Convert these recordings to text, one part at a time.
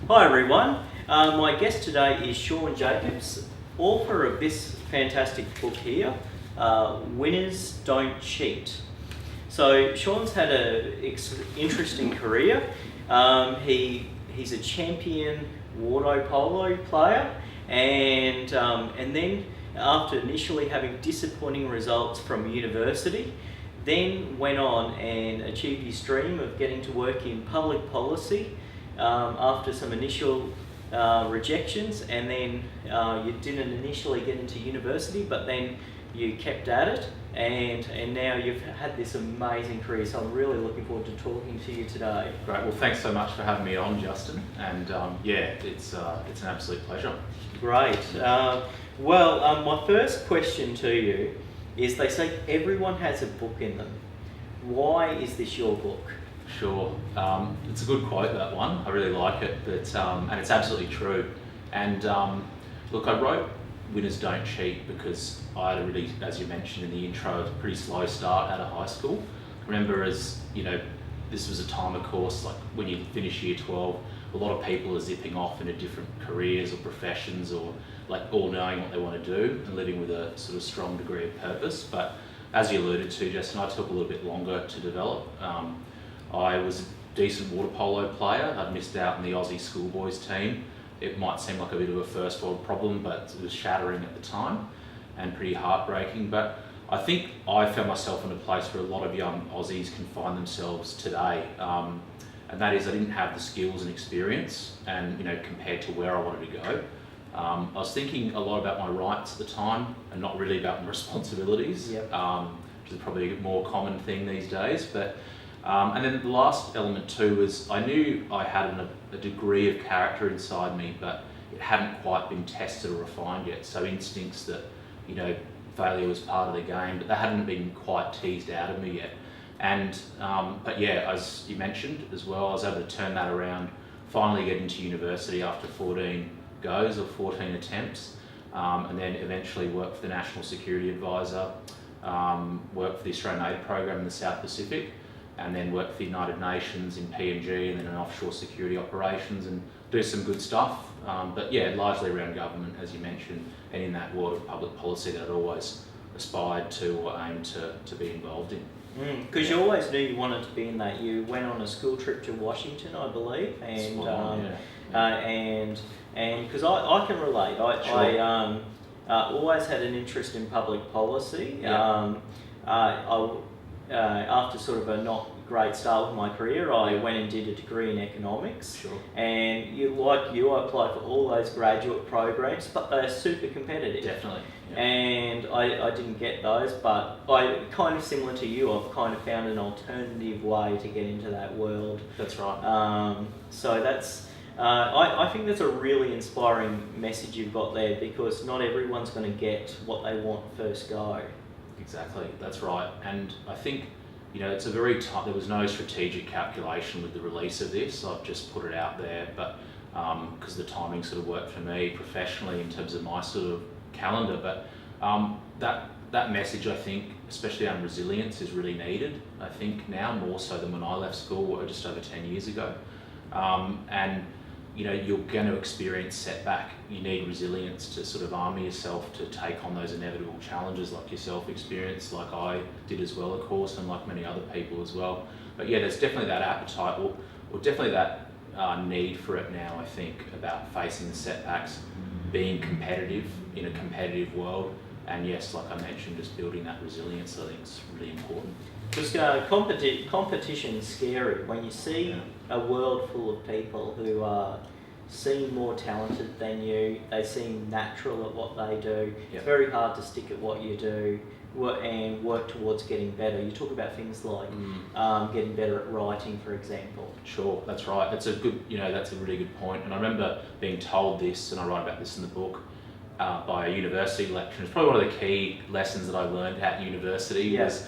Hi everyone, my guest today is Sean Jacobs, author of this fantastic book here, Winners Don't Cheat. So Sean's had an interesting career. He's a champion water polo player, and then after initially having disappointing results from university, then went on and achieved his dream of getting to work in public policy after some initial rejections, and then you didn't initially get into university, but then you kept at it, and now you've had this amazing career. So I'm really looking forward to talking to you today. Great. Well, thanks so much for having me on, Justin. And it's an absolute pleasure. Great. My first question to you is: they say everyone has a book in them. Why is this your book? Sure. It's a good quote, that one. I really like it, but and it's absolutely true. And look, I wrote Winners Don't Cheat because I had a really, as you mentioned in the intro, a pretty slow start out of high school. I remember, as you know, this was a time, of course, like when you finish year 12, a lot of people are zipping off into different careers or professions, or like all knowing what they want to do and living with a sort of strong degree of purpose. But as you alluded to, Justin, I took a little bit longer to develop. I was a decent water polo player. I'd missed out on the Aussie schoolboys team. It might seem like a bit of a first world problem, but it was shattering at the time and pretty heartbreaking. But I think I found myself in a place where a lot of young Aussies can find themselves today. And that is, I didn't have the skills and experience, and compared to where I wanted to go. I was thinking a lot about my rights at the time and not really about my responsibilities, Yep. Which is probably a more common thing these days. But and then the last element too was I knew I had a degree of character inside me, but it hadn't quite been tested or refined yet. So instincts that, failure was part of the game, but they hadn't been quite teased out of me yet. And but yeah, as you mentioned as well, I was able to turn that around, finally get into university after 14 goes or 14 attempts, and then eventually work for the National Security Advisor, work for the Australian Aid Program in the South Pacific, and then work for the United Nations in PNG and then in offshore security operations, and do some good stuff. But yeah, largely around government, as you mentioned, and in that world of public policy that I'd always aspired to or aimed to be involved in. Because you always knew you wanted to be in that. You went on a school trip to Washington, I believe, and because I can relate. Sure. I always had an interest in public policy. Yeah. After sort of a not great start with my career, I went and did a degree in economics. Sure. And I applied for all those graduate programs, but they're super competitive. Definitely. Yeah. And I didn't get those, but I, kind of similar to you, I've kind of found an alternative way to get into that world. That's right. So that's, I think that's a really inspiring message you've got there, because not everyone's going to get what they want first go. Exactly, that's right. And I think, it's a very tough, there was no strategic calculation with the release of this. I've just put it out there, but because the timing sort of worked for me professionally in terms of my sort of calendar. But that message, I think, especially on resilience, is really needed. I think now more so than when I left school just over 10 years ago. And you're going to experience setback. You need resilience to sort of armour yourself to take on those inevitable challenges like yourself experienced, like I did as well, of course, and like many other people as well. But yeah, there's definitely that appetite, or definitely that need for it now, I think, about facing the setbacks, being competitive in a competitive world, and yes, like I mentioned, just building that resilience, I think is really important. Because competition's scary. When you see a world full of people who seem more talented than you, they seem natural at what they do. Yep. It's very hard to stick at what you do and work towards getting better. You talk about things like getting better at writing, for example. Sure, that's right. That's a good, that's a really good point. And I remember being told this, and I write about this in the book, by a university lecturer. It's probably one of the key lessons that I learned at university was,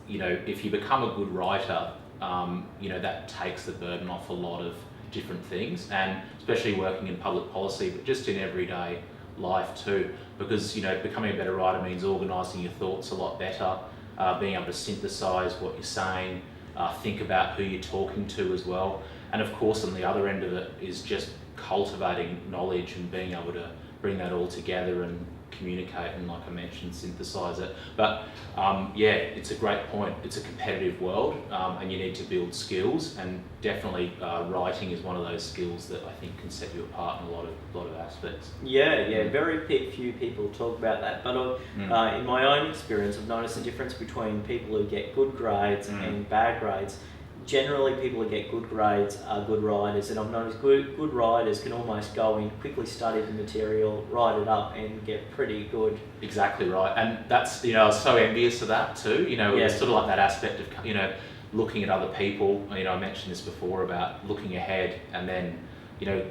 if you become a good writer, that takes the burden off a lot of different things, and especially working in public policy, but just in everyday life too, because becoming a better writer means organising your thoughts a lot better, being able to synthesise what you're saying, think about who you're talking to as well, And of course, on the other end of it is just cultivating knowledge and being able to bring that all together and communicate and, like I mentioned, synthesize it. But yeah, it's a great point. It's a competitive world, and you need to build skills, and definitely writing is one of those skills that I think can set you apart in a lot of aspects. Yeah, very few people talk about that, but in my own experience, I've noticed the difference between people who get good grades and bad grades. Generally, people who get good grades are good writers, and I've noticed good writers can almost go in, quickly study the material, write it up, and get pretty good. Exactly right, and that's, I was so envious of that too. It's sort of like that aspect of looking at other people. I mentioned this before about looking ahead, and then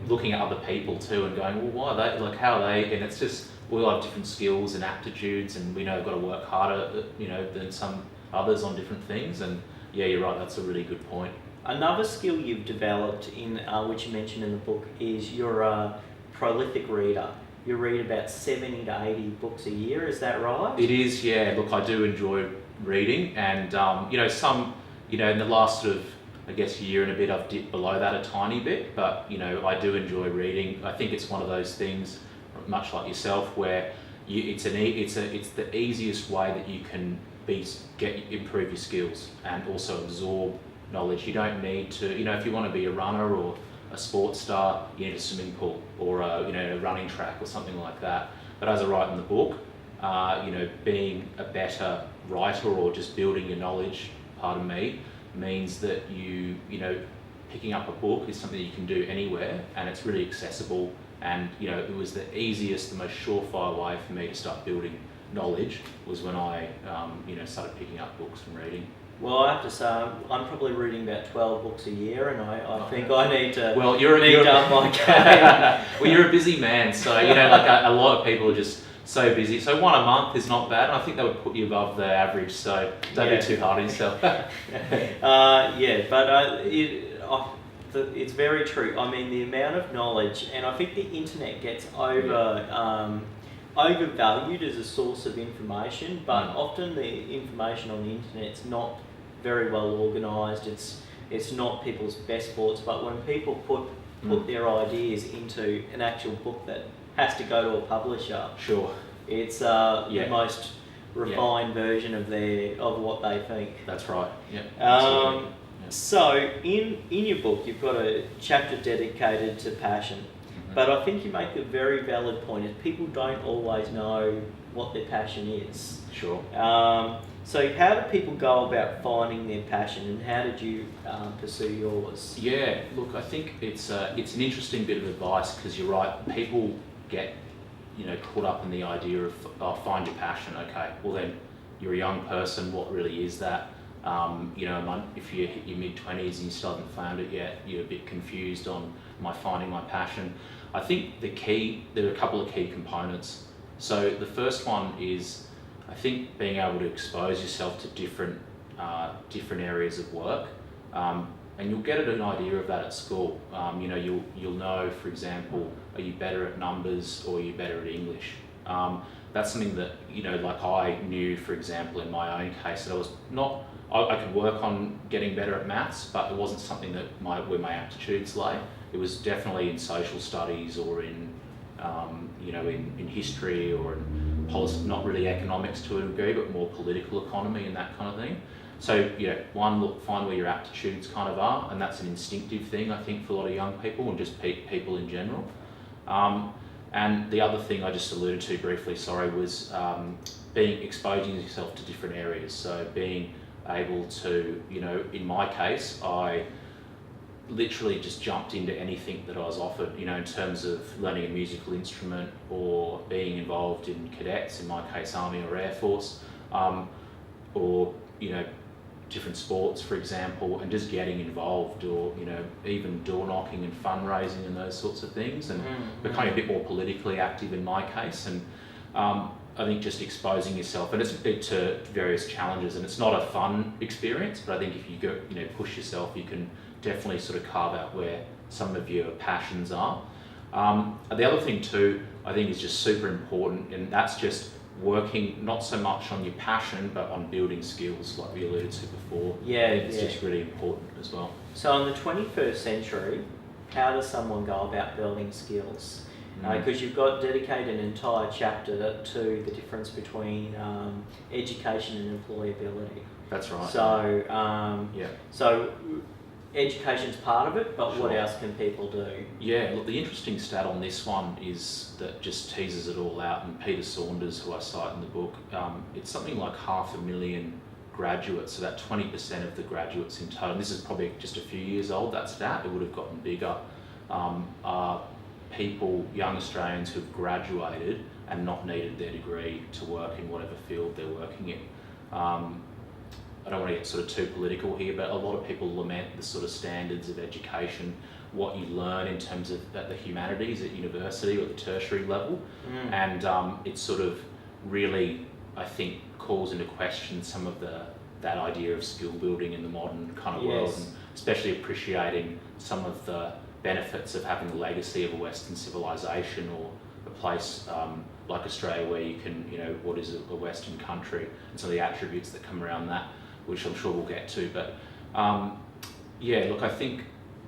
looking at other people too, and going, well, why are they, like, how are they? And it's just, we all have different skills and aptitudes, and we know we've got to work harder, than some others on different things. And yeah, you're right, that's a really good point. Another skill you've developed, in which you mentioned in the book, is you're a prolific reader. You read about 70 to 80 books a year, is that right? It is, yeah. Look, I do enjoy reading, and in the last sort of, I guess, year and a bit, I've dipped below that a tiny bit, but I do enjoy reading. I think it's one of those things, much like yourself, where it's the easiest way that you can improve your skills and also absorb knowledge. You don't need to, if you want to be a runner or a sports star, you need a swimming pool or a running track or something like that. But as I write in the book, being a better writer or just building your knowledge, pardon me, means that picking up a book is something you can do anywhere, and it's really accessible. And it was the easiest, the most surefire way for me to start building knowledge was when I started picking up books and reading. Well, I have to say, I'm probably reading about 12 books a year, and I think I need to up my game. Well, you're a busy man, so a lot of people are just so busy. So one a month is not bad, and I think that would put you above the average. So don't be too hard on yourself. It's very true. I mean, the amount of knowledge, and I think the internet gets overvalued as a source of information, but often the information on the internet's not very well organised. It's not people's best thoughts, but when people put their ideas into an actual book that has to go to a publisher, sure, it's the most refined version of what they think. That's right. Yeah. Absolutely. So in your book, you've got a chapter dedicated to passion. But I think you make a very valid point, is people don't always know what their passion is. Sure. So how do people go about finding their passion, and how did you pursue yours? Yeah, look, I think it's an interesting bit of advice, because you're right, people get caught up in the idea of find your passion. Okay, well then you're a young person, what really is that? If you hit your mid-20s and you still haven't found it yet, you're a bit confused on, am I finding my passion? I think there are a couple of key components. So the first one is, I think, being able to expose yourself to different areas of work, and you'll get an idea of that at school. You'll know, for example, are you better at numbers or are you better at English? That's something that like I knew, for example, in my own case, that I could work on getting better at maths, but it wasn't something that where my aptitudes lay. It was definitely in social studies or in history or in policy, not really economics to a degree, but more political economy and that kind of thing. So find where your aptitudes kind of are, and that's an instinctive thing, I think, for a lot of young people and just people in general. And the other thing I just alluded to briefly, was exposing yourself to different areas. So being able to, in my case, I literally just jumped into anything that I was offered, in terms of learning a musical instrument or being involved in cadets, in my case Army or Air Force, or different sports, for example, and just getting involved, or even door knocking and fundraising and those sorts of things, and becoming a bit more politically active in my case. And I think just exposing yourself, and it's to various challenges, and it's not a fun experience, but I think if you go, push yourself, you can definitely sort of carve out where some of your passions are. The other thing too, I think, is just super important, and that's just working not so much on your passion, but on building skills, like we alluded to before. Yeah, I think it's yeah. just really important as well. So in the 21st century, how does someone go about building skills? Because you've got dedicated an entire chapter to the difference between education and employability. That's right. So, yeah. So education's part of it, but Sure. what else can people do? Yeah, look, the interesting stat on this one is that just teases it all out, and Peter Saunders, who I cite in the book, it's something like 500,000 graduates, so that 20% of the graduates in total, and this is probably just a few years old, that stat, it would have gotten bigger, are people, young Australians who've graduated and not needed their degree to work in whatever field they're working in. I don't want to get sort of too political here, but a lot of people lament the sort of standards of education, what you learn in terms of the humanities at university or the tertiary level, and it sort of really, I think, calls into question some of that idea of skill building in the modern kind of world, and especially appreciating some of the benefits of having the legacy of a Western civilization, or a place like Australia where you can, what is a Western country, and some of the attributes that come around that, which I'm sure we'll get to. But yeah, look, I think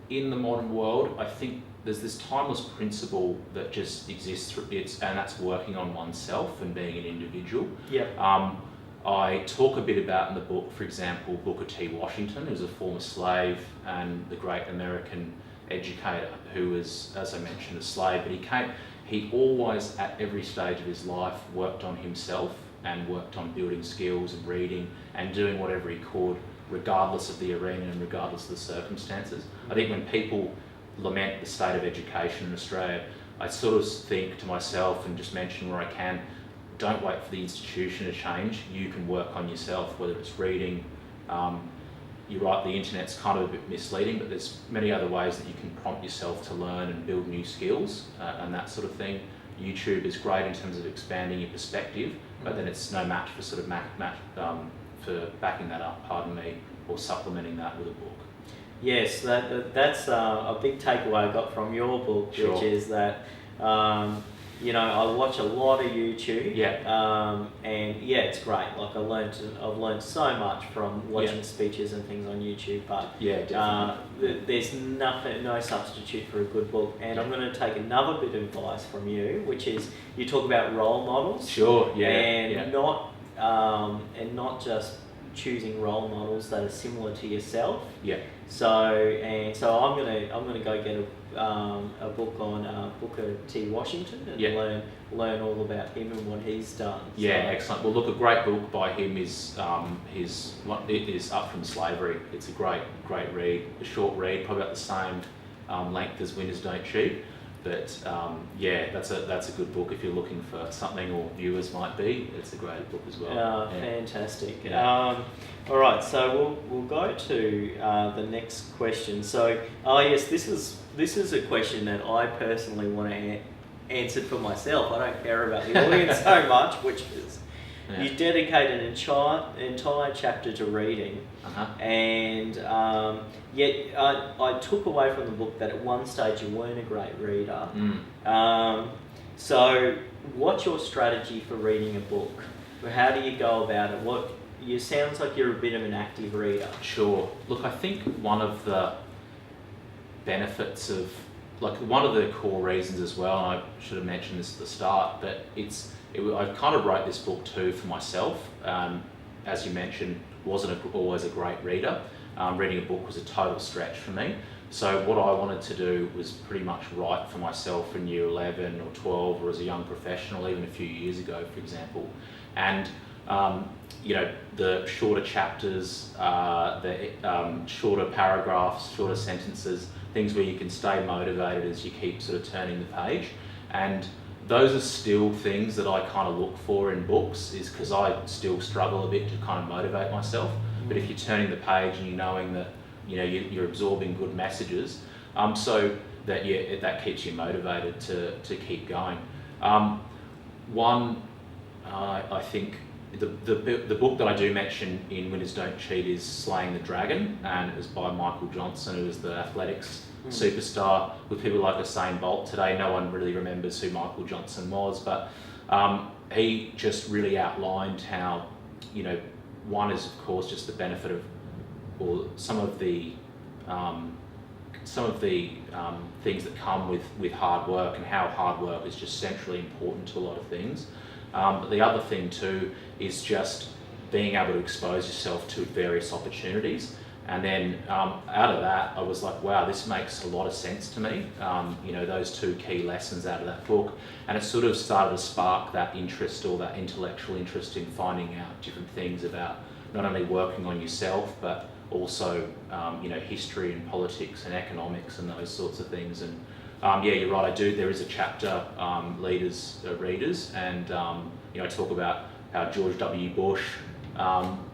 in the modern world, I think there's this timeless principle that just exists, and that's working on oneself and being an individual. Yeah. I talk a bit about in the book, for example, Booker T. Washington, who's a former slave and the great American educator who was, as I mentioned, a slave, but he always, at every stage of his life, worked on himself and worked on building skills and reading and doing whatever he could, regardless of the arena and regardless of the circumstances. I think when people lament the state of education in Australia, I sort of think to myself and just mention where I can, don't wait for the institution to change. You can work on yourself, whether it's reading. You're right, the internet's kind of a bit misleading, but there's many other ways that you can prompt yourself to learn and build new skills and that sort of thing. YouTube is great in terms of expanding your perspective, but then it's no match for sort of for backing that up, or supplementing that with a book. Yes, that's a big takeaway I got from your book, Sure. which is that I watch a lot of YouTube. And yeah, it's great. Like I've learned so much from watching speeches and things on YouTube. But definitely. There's no substitute for a good book. And I'm going to take another bit of advice from you, which is you talk about role models. Sure. Yeah. And not just choosing role models that are similar to yourself. Yeah. So I'm gonna go get a book on Booker T. Washington and learn all about him and what he's done. Yeah, excellent. Well, look, a great book by him is it is Up From Slavery. It's a great read, a short read, probably about the same length as Winners Don't Cheat. But that's a good book if you're looking for something, or viewers might be. It's a great book as well. Fantastic. Yeah. All right, so we'll go to the next question. So, this is a question that I personally want to answer for myself. I don't care about the audience so much, which is you dedicate an entire chapter to reading, and yet I took away from the book that at one stage you weren't a great reader. So what's your strategy for reading a book? How do you go about it? You sounds like you're a bit of an active reader. Sure. Look, I think one of the benefits of, one of the core reasons as well, and I should have mentioned this at the start, but I kind of wrote this book too for myself. As you mentioned, wasn't always a great reader. Reading a book was a total stretch for me. So what I wanted to do was pretty much write for myself in year 11 or 12, or as a young professional, even a few years ago, for example. And the shorter chapters, the shorter paragraphs, shorter sentences, things where you can stay motivated as you keep sort of turning the page. And those are still things that I kind of look for in books, is because I still struggle a bit to kind of motivate myself. But if you're turning the page and you're knowing that you're absorbing good messages, so that that keeps you motivated to keep going. I think the book that I do mention in Winners Don't Cheat is Slaying the Dragon, and it was by Michael Johnson, who was the athletics superstar with people like Usain Bolt. Today, no one really remembers who Michael Johnson was, but He just really outlined how, one is of course just the benefit of, or some of the things that come with hard work, and how hard work is just centrally important to a lot of things. But the other thing too is just being able to expose yourself to various opportunities. And then out of that, I was like, wow, this makes a lot of sense to me. Those two key lessons out of that book. And it sort of started to spark that interest, or that intellectual interest in finding out different things about not only working on yourself, but also, history and politics and economics and those sorts of things. And you're right, there is a chapter, readers, and I talk about how George W. Bush,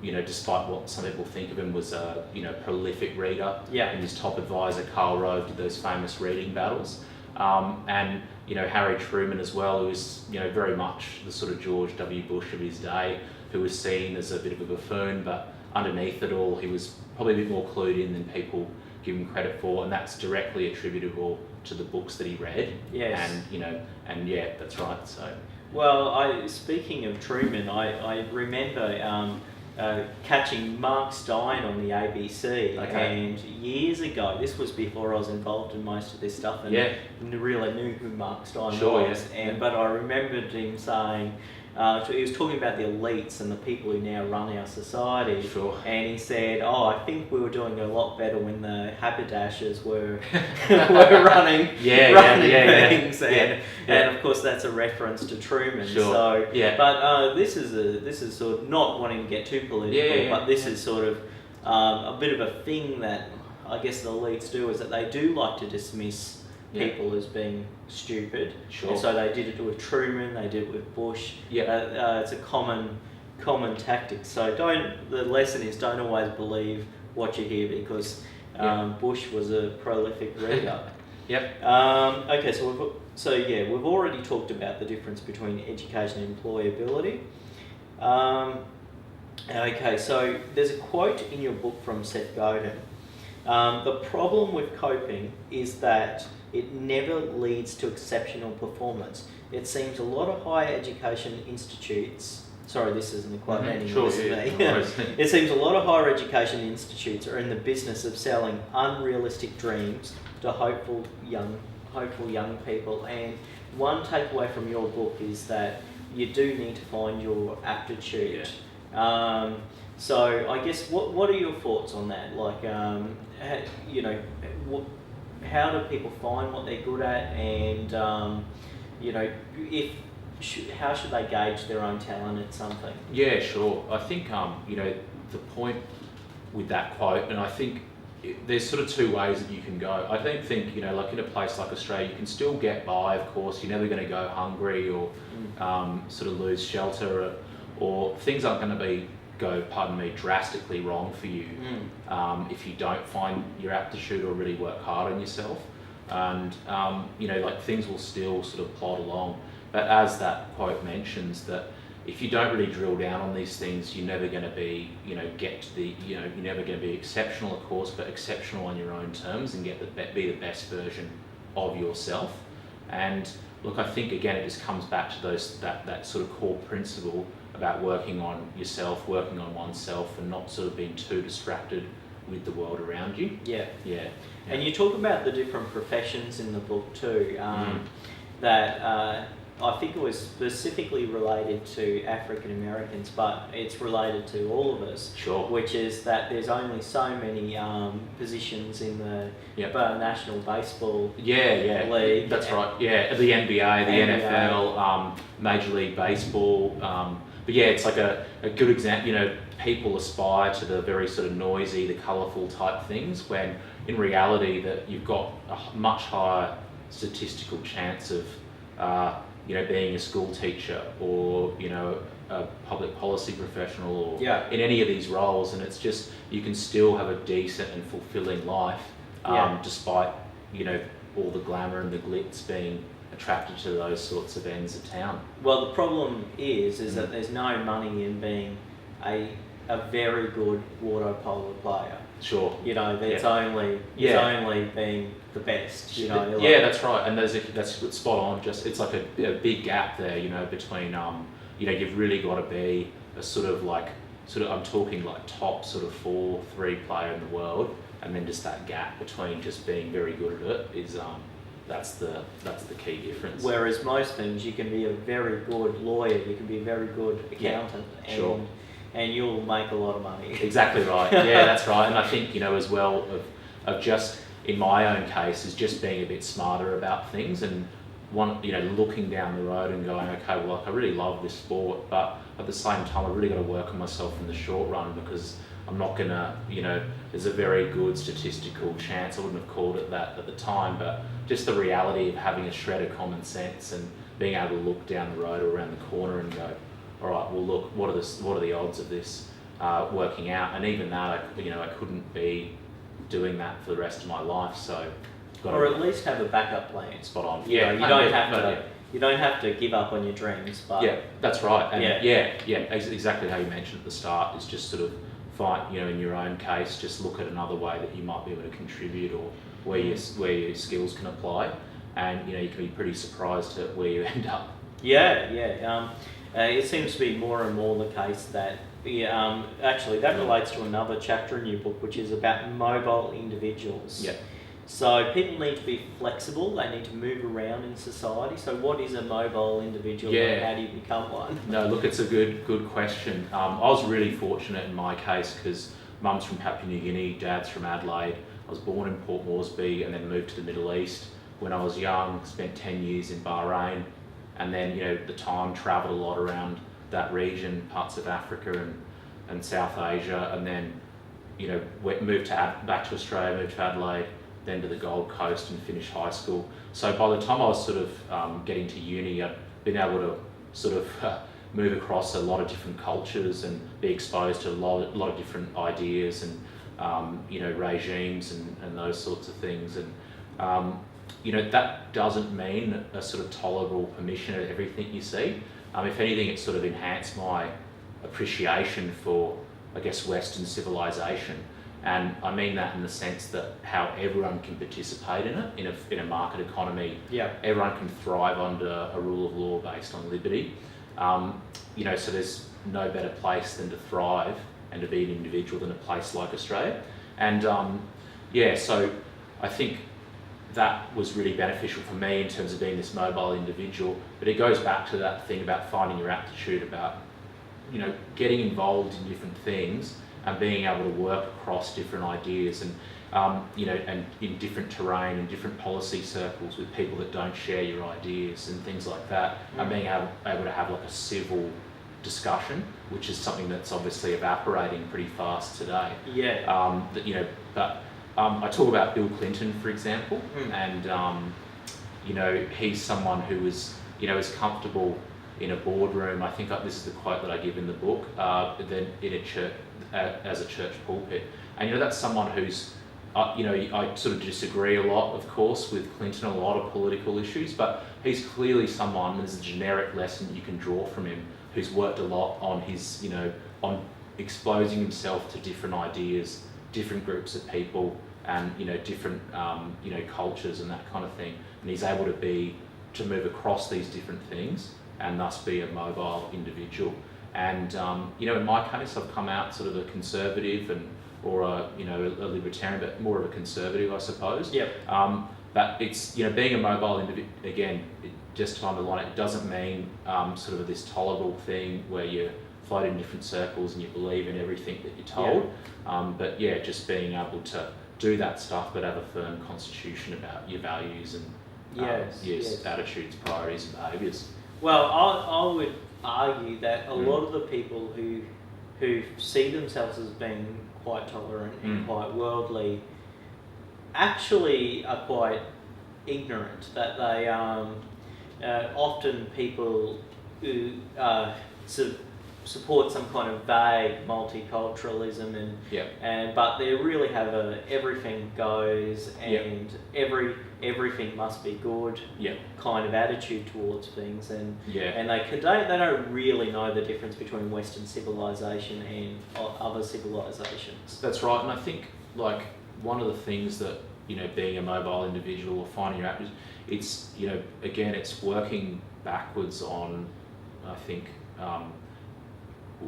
despite what some people think of him, was a prolific reader. Yeah. And his top advisor, Karl Rove, did those famous reading battles. And Harry Truman as well, who was very much the sort of George W. Bush of his day, who was seen as a bit of a buffoon, but underneath it all, he was probably a bit more clued in than people give him credit for, and that's directly attributable to the books that he read. Yes. And yeah, that's right. So. Well, speaking of Truman, I remember catching Mark Stein on the ABC, and years ago, this was before I was involved in most of this stuff, and really knew who Mark Stein was. Yes. But I remembered him saying, he was talking about the elites and the people who now run our society. Sure. And he said, I think we were doing a lot better when the haberdashers were running things. And of course that's a reference to Truman. Sure. So, yeah. But this is sort of not wanting to get too political, but this is sort of a bit of a thing that I guess the elites do, is that they do like to dismiss people as being stupid. Sure. And so they did it with Truman, they did it with Bush. Yeah. It's a common tactic. So the lesson is don't always believe what you hear, because Bush was a prolific reader. Yep. Okay, so we've already talked about the difference between education and employability. Okay, so there's a quote in your book from Seth Godin. The problem with coping is that it never leads to exceptional performance. It seems a lot of higher education institutes, sorry, this isn't a quote anymore, this is me. It seems a lot of higher education institutes are in the business of selling unrealistic dreams to hopeful young people. And one takeaway from your book is that you do need to find your aptitude. So I guess what are your thoughts on that? Like, how do people find what they're good at, and how should they gauge their own talent at something? Yeah, sure. I think the point with that quote, and I think there's sort of two ways that you can go. I don't think like in a place like Australia, you can still get by. Of course, you're never going to go hungry or sort of lose shelter, or things aren't going to go drastically wrong for you if you don't find your aptitude or really work hard on yourself. And like things will still sort of plod along. But as that quote mentions, that if you don't really drill down on these things, you're never going to be, you're never going to be exceptional, of course, but exceptional on your own terms, and be the best version of yourself. And look, I think again it just comes back to that sort of core principle about working on yourself, working on oneself, and not sort of being too distracted with the world around you. Yeah. And you talk about the different professions in the book too, that I think it was specifically related to African Americans, but it's related to all of us. Sure. Which is that there's only so many positions in the National Baseball League. That's right. Yeah, the NBA, the NFL, Major League Baseball. But yeah, it's like a good example. People aspire to the very sort of noisy, the colourful type things, when in reality that you've got a much higher statistical chance of being a school teacher or a public policy professional or in any of these roles, and it's just you can still have a decent and fulfilling life despite all the glamour and the glitz being attracted to those sorts of ends of town. Well, the problem is that there's no money in being a very good water polo player. Sure. You know, that's Yeah. only being the best. You know. Yeah, that's right, and that's spot on. Just it's like a big gap there, you know, between you know, you've really got to be a sort of I'm talking like top sort of 4-3 player in the world, and then just that gap between just being very good at it is that's the key difference. Whereas most things, you can be a very good lawyer, you can be a very good accountant, sure. and you'll make a lot of money. Exactly right. Yeah, that's right. And I think, you know, as well of just in my own case is just being a bit smarter about things and looking down the road and going, okay, well, like, I really love this sport, but at the same time, I really got to work on myself in the short run because I'm not gonna, you know, there's a very good statistical chance, I wouldn't have called it that at the time, but just the reality of having a shred of common sense and being able to look down the road or around the corner and go, all right, well, look, what are the odds of this working out? And even that, I couldn't be doing that for the rest of my life. So, or at least have a backup plan. Spot on. You don't have to give up on your dreams. But yeah, that's right. And exactly how you mentioned at the start is just sort of find, in your own case, just look at another way that you might be able to contribute or where your skills can apply, and you can be pretty surprised at where you end up. It seems to be more and more the case that actually that relates to another chapter in your book, which is about mobile individuals. Yeah. So people need to be flexible. They need to move around in society. So what is a mobile individual? Yeah. And how do you become one? No, look, it's a good question. I was really fortunate in my case because mum's from Papua New Guinea, dad's from Adelaide. I was born in Port Moresby and then moved to the Middle East. When I was young, spent 10 years in Bahrain, and then at the time travelled a lot around that region, parts of Africa and South Asia, and then moved back to Australia, moved to Adelaide, then to the Gold Coast and finished high school. So by the time I was sort of getting to uni, I'd been able to sort of move across a lot of different cultures and be exposed to a lot of different ideas and regimes and those sorts of things. And that doesn't mean a sort of tolerable permission of everything you see. If anything, it sort of enhanced my appreciation for, I guess, Western civilization. And I mean that in the sense that how everyone can participate in it, in a market economy. Yeah. Everyone can thrive under a rule of law based on liberty. So there's no better place than to thrive and to be an individual than a place like Australia. And so I think that was really beneficial for me in terms of being this mobile individual. But it goes back to that thing about finding your aptitude, about getting involved in different things and being able to work across different ideas and and in different terrain and different policy circles with people that don't share your ideas and things like that, and being able to have like a civil discussion, which is something that's obviously evaporating pretty fast today. Yeah. I talk about Bill Clinton, for example, and he's someone who is is comfortable in a boardroom. I think this is the quote that I give in the book. Then in a church, as a church pulpit, and that's someone who's I sort of disagree a lot, of course, with Clinton on a lot of political issues, but he's clearly someone. There's a generic lesson that you can draw from him, who's worked a lot on his on exposing himself to different ideas, different groups of people, and different cultures and that kind of thing, and he's able to move across these different things and thus be a mobile individual. And in my case, I've come out sort of a conservative or a libertarian, but more of a conservative, I suppose. Yep. But it's being a mobile individual, again, just to underline it doesn't mean sort of this tolerable thing where you float in different circles and you believe in everything that you're told. But just being able to do that stuff, but have a firm constitution about your values and attitudes, priorities, and behaviours. Well, I would argue that a lot of the people who see themselves as being quite tolerant and quite worldly actually are quite ignorant. That they often people who support some kind of vague multiculturalism but they really have a everything goes and everything must be good Yeah. kind of attitude towards things, and Yeah. and they don't really know the difference between Western civilization and other civilizations. That's right, and I think like one of the things that, you know, being a mobile individual or finding your app, it's, you know, again, it's working backwards on, I think,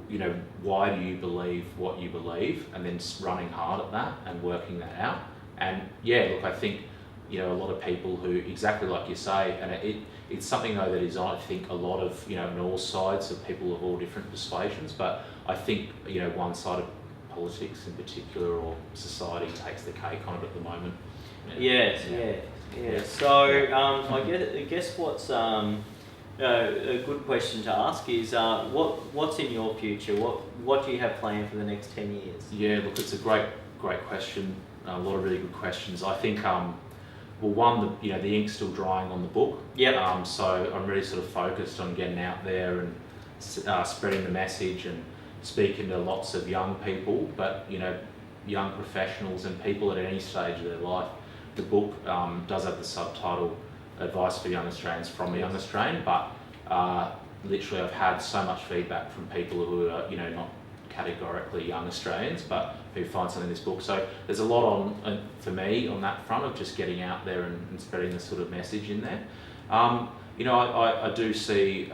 you know, why do you believe what you believe, and then running hard at that and working that out. And yeah, look, I think, you know, a lot of people who, exactly like you say, and it's something though that is, I think, a lot of, you know, on all sides of people of all different persuasions, but I think, you know, one side of politics in particular or society takes the cake on it at the moment. Yes, yeah. So I guess what's a good question to ask is what's in your future? What do you have planned for the next 10 years? Yeah, look, it's a great question. A lot of really good questions. I think well, one, you know, the ink's still drying on the book. Yeah. So I'm really sort of focused on getting out there and spreading the message and speaking to lots of young people, but, you know, young professionals and people at any stage of their life. The book does have the subtitle Advice for Young Australians from a Young Australian, but literally I've had so much feedback from people who are, you know, not categorically young Australians, but who find something in this book. So there's a lot on for me on that front of just getting out there and spreading this sort of message in there. You know, I do see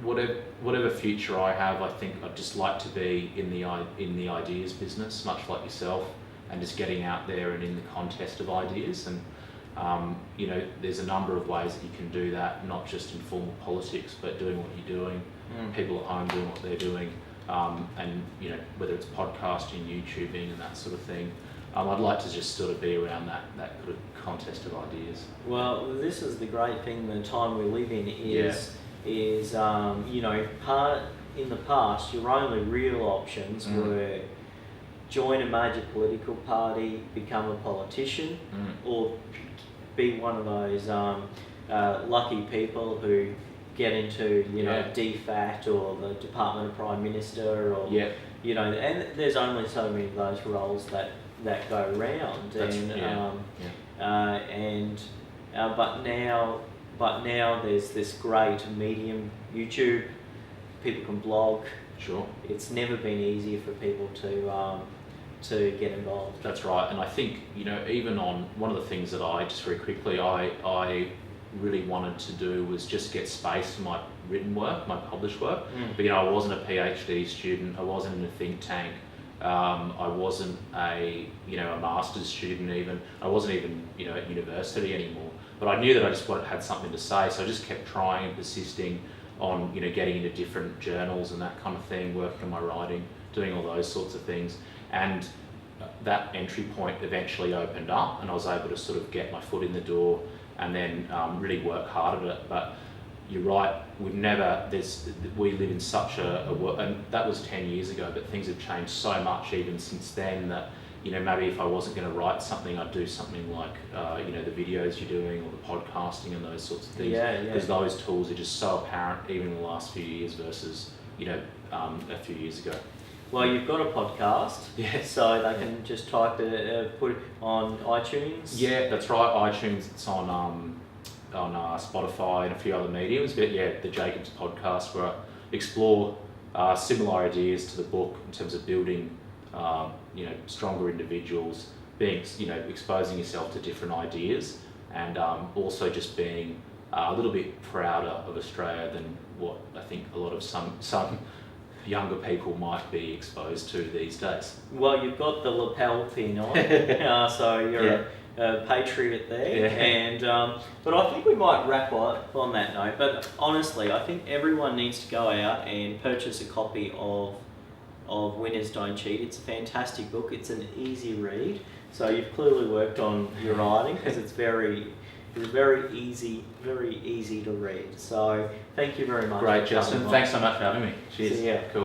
whatever future I have, I think I'd just like to be in the ideas business, much like yourself, and just getting out there and in the contest of ideas. And you know, there's a number of ways that you can do that, not just in formal politics, but doing what you're doing, people at home doing what they're doing, and, you know, whether it's podcasting, YouTubing, and that sort of thing. I'd like to just sort of be around that sort of contest of ideas. Well, this is the great thing. The time we live in is you know, in the past, your only real options were join a major political party, become a politician, or be one of those lucky people who get into, you know, DFAT or the Department of Prime Minister, or you know, and there's only so many of those roles that go around. But now there's this great medium, YouTube. People can blog. Sure. It's never been easier for people to get involved. That's right, and I think, you know, even on one of the things that I just very quickly I really wanted to do was just get space for my written work, my published work. But, you know, I wasn't a PhD student. I wasn't in a think tank. I wasn't a master's student even. I wasn't even, you know, at university anymore. But I knew that I just had something to say, so I just kept trying and persisting on, you know, getting into different journals and that kind of thing, working on my writing, doing all those sorts of things. And that entry point eventually opened up, and I was able to sort of get my foot in the door and then really work hard at it. But you're right, we live in such a world, and that was 10 years ago, but things have changed so much even since then that, you know, maybe if I wasn't going to write something, I'd do something like, you know, the videos you're doing or the podcasting and those sorts of things. Because those tools are just so apparent even in the last few years versus, you know, a few years ago. Well, you've got a podcast, so they can just type it, put it on iTunes. Yeah, that's right, iTunes. It's on Spotify and a few other mediums. But yeah, the Jacobs podcast, where I explore similar ideas to the book in terms of building, you know, stronger individuals, being, you know, exposing yourself to different ideas, and also just being a little bit prouder of Australia than what I think a lot of some younger people might be exposed to these days. Well, you've got the lapel pin on, so you're a patriot there. And but I think we might wrap up on that note. But honestly, I think everyone needs to go out and purchase a copy of Winners Don't Cheat. It's a fantastic book. It's an easy read. So you've clearly worked on your writing, because it's very easy to read. So thank you very much. Great, Justin. Thanks so much for having me. Cheers. See ya. Cool.